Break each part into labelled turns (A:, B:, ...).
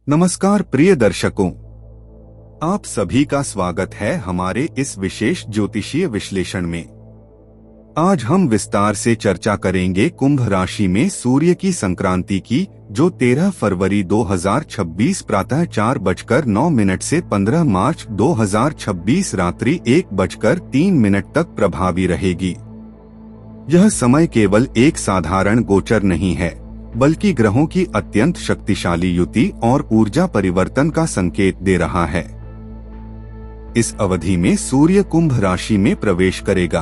A: नमस्कार प्रिय दर्शकों, आप सभी का स्वागत है हमारे इस विशेष ज्योतिषीय विश्लेषण में। आज हम विस्तार से चर्चा करेंगे कुंभ राशि में सूर्य की संक्रांति की, जो 13 फरवरी 2026 प्रातः 4:09 से 15 मार्च 2026 रात्रि 1:03 तक प्रभावी रहेगी। यह समय केवल एक साधारण गोचर नहीं है, बल्कि ग्रहों की अत्यंत शक्तिशाली युति और ऊर्जा परिवर्तन का संकेत दे रहा है। इस अवधि में सूर्य कुंभ राशि में प्रवेश करेगा।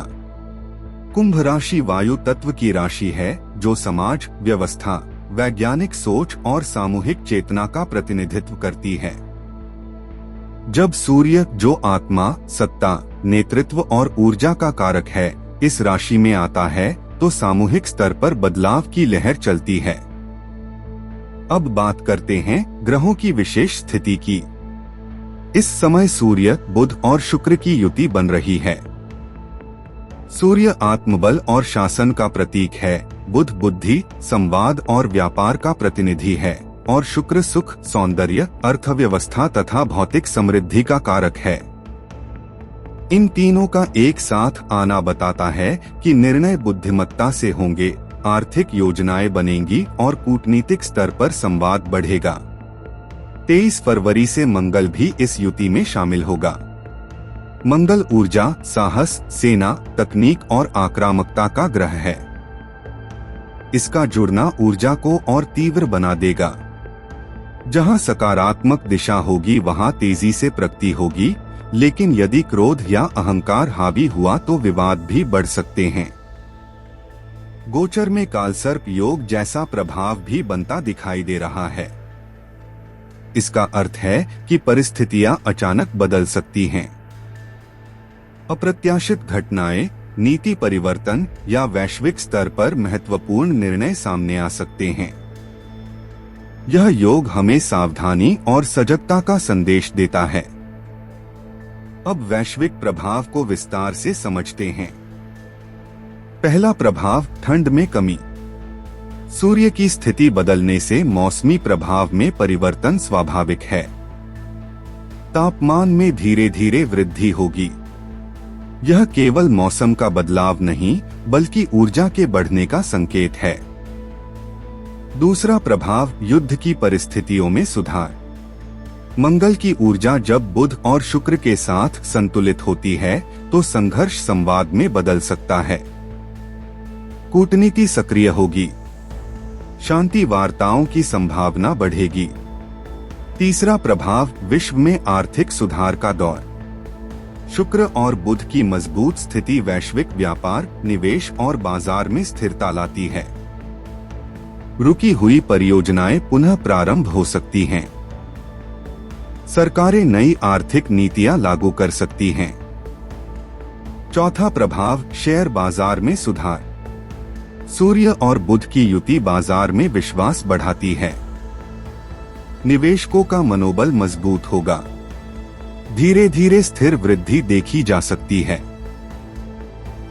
A: कुंभ राशि वायु तत्व की राशि है, जो समाज, व्यवस्था, वैज्ञानिक सोच और सामूहिक चेतना का प्रतिनिधित्व करती है। जब सूर्य, जो आत्मा, सत्ता, नेतृत्व और ऊर्जा का कारक है, इस राशि में आता है तो सामूहिक स्तर पर बदलाव की लहर चलती है। अब बात करते हैं ग्रहों की विशेष स्थिति की। इस समय सूर्य, बुध और शुक्र की युति बन रही है। सूर्य आत्मबल और शासन का प्रतीक है, बुध बुद्धि, संवाद और व्यापार का प्रतिनिधि है, और शुक्र सुख, सौंदर्य, अर्थव्यवस्था तथा भौतिक समृद्धि का कारक है। इन तीनों का एक साथ आना बताता है कि निर्णय बुद्धिमत्ता से होंगे, आर्थिक योजनाएं बनेंगी और कूटनीतिक स्तर पर संवाद बढ़ेगा। 23 फरवरी से मंगल भी इस युति में शामिल होगा। मंगल ऊर्जा, साहस, सेना, तकनीक और आक्रामकता का ग्रह है। इसका जुड़ना ऊर्जा को और तीव्र बना देगा। जहां सकारात्मक दिशा होगी वहां तेजी से प्रगति होगी, लेकिन यदि क्रोध या अहंकार हावी हुआ तो विवाद भी बढ़ सकते हैं। गोचर में कालसर्प योग जैसा प्रभाव भी बनता दिखाई दे रहा है। इसका अर्थ है कि परिस्थितियां अचानक बदल सकती हैं। अप्रत्याशित घटनाएं, नीति परिवर्तन या वैश्विक स्तर पर महत्वपूर्ण निर्णय सामने आ सकते हैं। यह योग हमें सावधानी और सजगता का संदेश देता है। अब वैश्विक प्रभाव को विस्तार से समझते हैं। पहला प्रभाव, ठंड में कमी। सूर्य की स्थिति बदलने से मौसमी प्रभाव में परिवर्तन स्वाभाविक है। तापमान में धीरे धीरे वृद्धि होगी। यह केवल मौसम का बदलाव नहीं, बल्कि ऊर्जा के बढ़ने का संकेत है। दूसरा प्रभाव, युद्ध की परिस्थितियों में सुधार। मंगल की ऊर्जा जब बुध और शुक्र के साथ संतुलित होती है तो संघर्ष संवाद में बदल सकता है। कूटनीति सक्रिय होगी। शांति वार्ताओं की संभावना बढ़ेगी। तीसरा प्रभाव, विश्व में आर्थिक सुधार का दौर। शुक्र और बुध की मजबूत स्थिति वैश्विक व्यापार, निवेश और बाजार में स्थिरता लाती है। रुकी हुई परियोजनाएं पुनः प्रारंभ हो सकती हैं। सरकारें नई आर्थिक नीतियां लागू कर सकती हैं। चौथा प्रभाव, शेयर बाजार में सुधार। सूर्य और बुध की युति बाजार में विश्वास बढ़ाती है। निवेशकों का मनोबल मजबूत होगा। धीरे धीरे स्थिर वृद्धि देखी जा सकती है।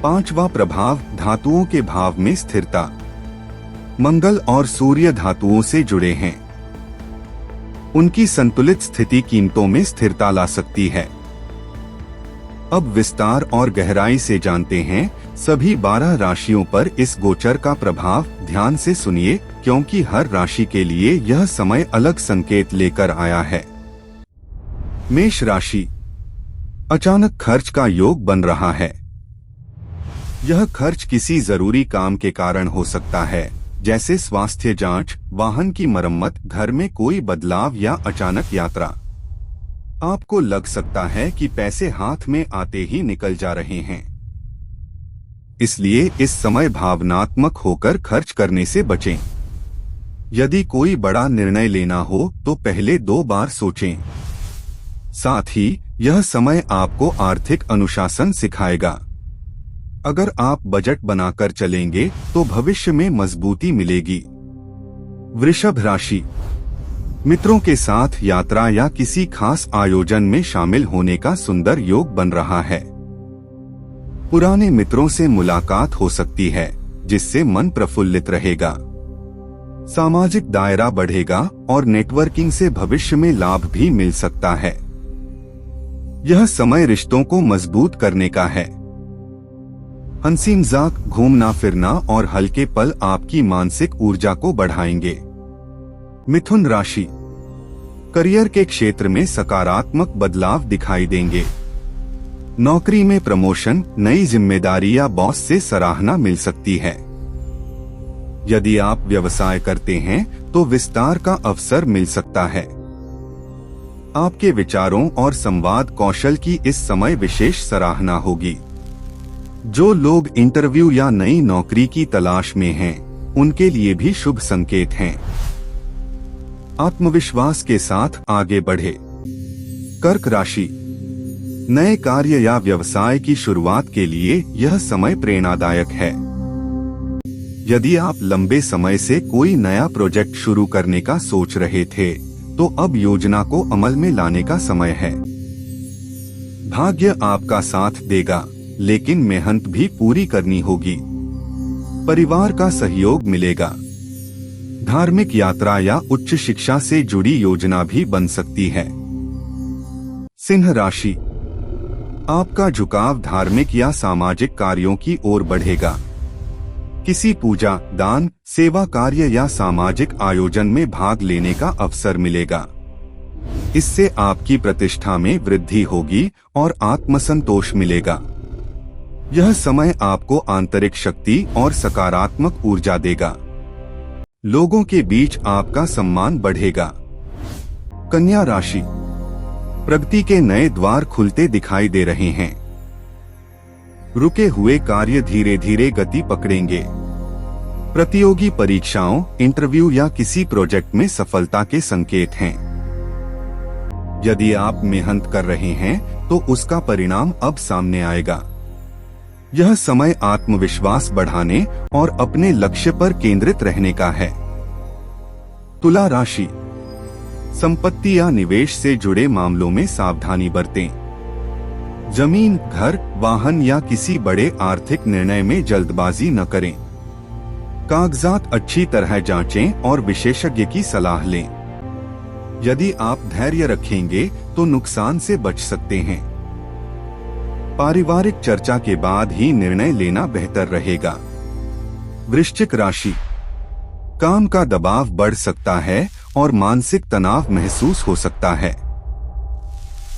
A: पांचवा प्रभाव, धातुओं के भाव में स्थिरता। मंगल और सूर्य धातुओं से जुड़े हैं। उनकी संतुलित स्थिति कीमतों में स्थिरता ला सकती है। अब विस्तार और गहराई से जानते हैं सभी 12 राशियों पर इस गोचर का प्रभाव। ध्यान से सुनिए, क्योंकि हर राशि के लिए यह समय अलग संकेत लेकर आया है। मेष राशि, अचानक खर्च का योग बन रहा है। यह खर्च किसी जरूरी काम के कारण हो सकता है, जैसे स्वास्थ्य जांच, वाहन की मरम्मत, घर में कोई बदलाव या अचानक यात्रा। आपको लग सकता है कि पैसे हाथ में आते ही निकल जा रहे हैं। इसलिए इस समय भावनात्मक होकर खर्च करने से बचें। यदि कोई बड़ा निर्णय लेना हो तो पहले 2 बार सोचें। साथ ही यह समय आपको आर्थिक अनुशासन सिखाएगा। अगर आप बजट बनाकर चलेंगे तो भविष्य में मजबूती मिलेगी। वृषभ राशि, मित्रों के साथ यात्रा या किसी खास आयोजन में शामिल होने का सुंदर योग बन रहा है। पुराने मित्रों से मुलाकात हो सकती है, जिससे मन प्रफुल्लित रहेगा। सामाजिक दायरा बढ़ेगा और नेटवर्किंग से भविष्य में लाभ भी मिल सकता है। यह समय रिश्तों को मजबूत करने का है। हंसी मजाक, घूमना फिरना और हल्के पल आपकी मानसिक ऊर्जा को बढ़ाएंगे। मिथुन राशि, करियर के क्षेत्र में सकारात्मक बदलाव दिखाई देंगे। नौकरी में प्रमोशन, नई जिम्मेदारी या बॉस से सराहना मिल सकती है। यदि आप व्यवसाय करते हैं तो विस्तार का अवसर मिल सकता है। आपके विचारों और संवाद कौशल की इस समय विशेष सराहना होगी। जो लोग इंटरव्यू या नई नौकरी की तलाश में हैं, उनके लिए भी शुभ संकेत हैं। आत्मविश्वास के साथ आगे बढ़े। कर्क राशि, नए कार्य या व्यवसाय की शुरुआत के लिए यह समय प्रेरणादायक है। यदि आप लंबे समय से कोई नया प्रोजेक्ट शुरू करने का सोच रहे थे, तो अब योजना को अमल में लाने का समय है। भाग्य आपका साथ देगा, लेकिन मेहनत भी पूरी करनी होगी। परिवार का सहयोग मिलेगा। धार्मिक यात्रा या उच्च शिक्षा से जुड़ी योजना भी बन सकती है। सिंह राशि, आपका झुकाव धार्मिक या सामाजिक कार्यों की ओर बढ़ेगा। किसी पूजा, दान, सेवा कार्य या सामाजिक आयोजन में भाग लेने का अवसर मिलेगा। इससे आपकी प्रतिष्ठा में वृद्धि होगी और आत्मसंतोष मिलेगा। यह समय आपको आंतरिक शक्ति और सकारात्मक ऊर्जा देगा। लोगों के बीच आपका सम्मान बढ़ेगा। कन्या राशि, प्रगति के नए द्वार खुलते दिखाई दे रहे हैं। रुके हुए कार्य धीरे धीरे गति पकड़ेंगे। प्रतियोगी परीक्षाओं, इंटरव्यू या किसी प्रोजेक्ट में सफलता के संकेत हैं। यदि आप मेहनत कर रहे हैं तो उसका परिणाम अब सामने आएगा। यह समय आत्मविश्वास बढ़ाने और अपने लक्ष्य पर केंद्रित रहने का है। तुला राशि, संपत्ति या निवेश से जुड़े मामलों में सावधानी बरतें। जमीन, घर, वाहन या किसी बड़े आर्थिक निर्णय में जल्दबाजी न करें। कागजात अच्छी तरह जांचें और विशेषज्ञ की सलाह लें। यदि आप धैर्य रखेंगे तो नुकसान से बच सकते हैं। पारिवारिक चर्चा के बाद ही निर्णय लेना बेहतर रहेगा। वृश्चिक राशि, काम का दबाव बढ़ सकता है और मानसिक तनाव महसूस हो सकता है।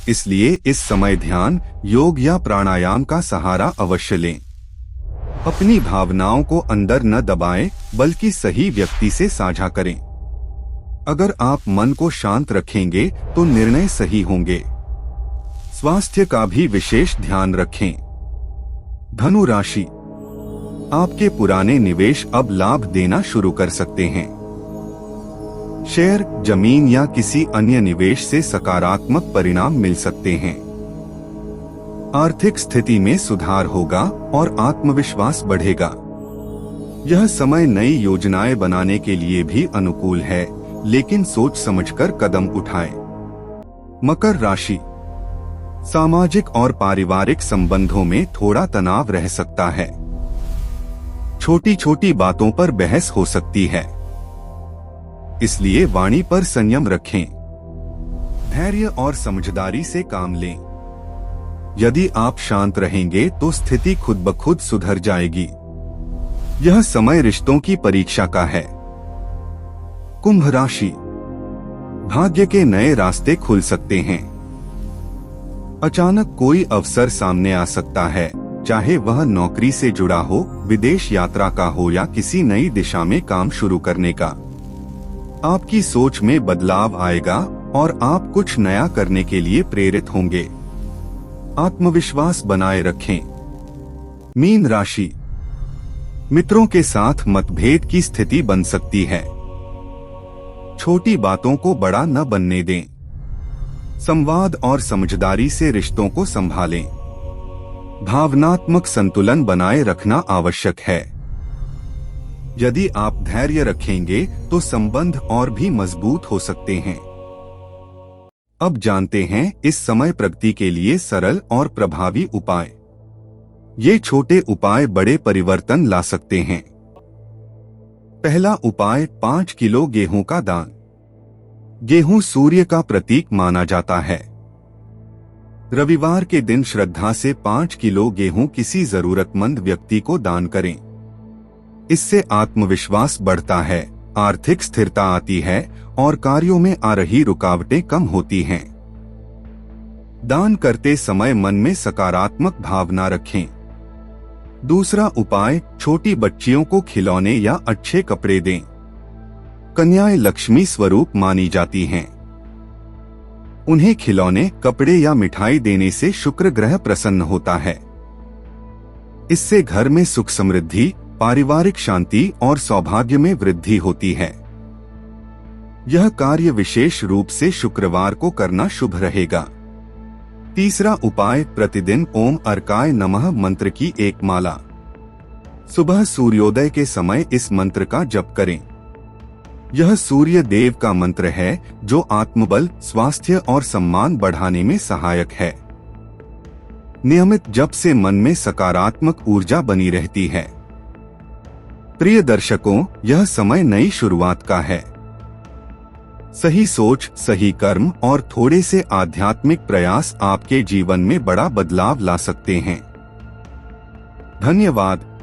A: इसलिए इस समय ध्यान, योग या प्राणायाम का सहारा अवश्य लें। अपनी भावनाओं को अंदर न दबाएं, बल्कि सही व्यक्ति से साझा करें। अगर आप मन को शांत रखेंगे तो निर्णय सही होंगे। स्वास्थ्य का भी विशेष ध्यान रखें। धनु राशि, आपके पुराने निवेश अब लाभ देना शुरू कर सकते हैं। शेयर, जमीन या किसी अन्य निवेश से सकारात्मक परिणाम मिल सकते हैं। आर्थिक स्थिति में सुधार होगा और आत्मविश्वास बढ़ेगा। यह समय नई योजनाएं बनाने के लिए भी अनुकूल है, लेकिन सोच समझकर कदम उठाएं। मकर राशि, सामाजिक और पारिवारिक संबंधों में थोड़ा तनाव रह सकता है। छोटी छोटी बातों पर बहस हो सकती है, इसलिए वाणी पर संयम रखें। धैर्य और समझदारी से काम लें। यदि आप शांत रहेंगे तो स्थिति खुद ब खुद सुधर जाएगी। यह समय रिश्तों की परीक्षा का है। कुंभ राशि, भाग्य के नए रास्ते खुल सकते हैं। अचानक कोई अवसर सामने आ सकता है, चाहे वह नौकरी से जुड़ा हो, विदेश यात्रा का हो या किसी नई दिशा में काम शुरू करने का। आपकी सोच में बदलाव आएगा और आप कुछ नया करने के लिए प्रेरित होंगे। आत्मविश्वास बनाए रखें। मीन राशि, मित्रों के साथ मतभेद की स्थिति बन सकती है। छोटी बातों को बड़ा न बनने दें। संवाद और समझदारी से रिश्तों को संभालें। भावनात्मक संतुलन बनाए रखना आवश्यक है। यदि आप धैर्य रखेंगे तो संबंध और भी मजबूत हो सकते हैं। अब जानते हैं इस समय प्रगति के लिए सरल और प्रभावी उपाय। ये छोटे उपाय बड़े परिवर्तन ला सकते हैं। पहला उपाय 5 किलो गेहूं का दान। गेहूं सूर्य का प्रतीक माना जाता है। रविवार के दिन श्रद्धा से 5 किलो गेहूं किसी जरूरतमंद व्यक्ति को दान करें। इससे आत्मविश्वास बढ़ता है, आर्थिक स्थिरता आती है और कार्यों में आ रही रुकावटें कम होती हैं। दान करते समय मन में सकारात्मक भावना रखें। दूसरा उपाय, छोटी बच्चियों को खिलौने या अच्छे कपड़े दें। कन्याएं लक्ष्मी स्वरूप मानी जाती हैं। उन्हें खिलौने, कपड़े या मिठाई देने से शुक्र ग्रह प्रसन्न होता है। इससे घर में सुख समृद्धि, पारिवारिक शांति और सौभाग्य में वृद्धि होती है। यह कार्य विशेष रूप से शुक्रवार को करना शुभ रहेगा। तीसरा उपाय, प्रतिदिन ओम अर्काय नमः मंत्र की एक माला। सुबह सूर्योदय के समय इस मंत्र का जप करें। यह सूर्य देव का मंत्र है जो आत्मबल, स्वास्थ्य और सम्मान बढ़ाने में सहायक है। नियमित जप से मन में सकारात्मक ऊर्जा बनी रहती है। प्रिय दर्शकों, यह समय नई शुरुआत का है। सही सोच, सही कर्म और थोड़े से आध्यात्मिक प्रयास आपके जीवन में बड़ा बदलाव ला सकते हैं। धन्यवाद।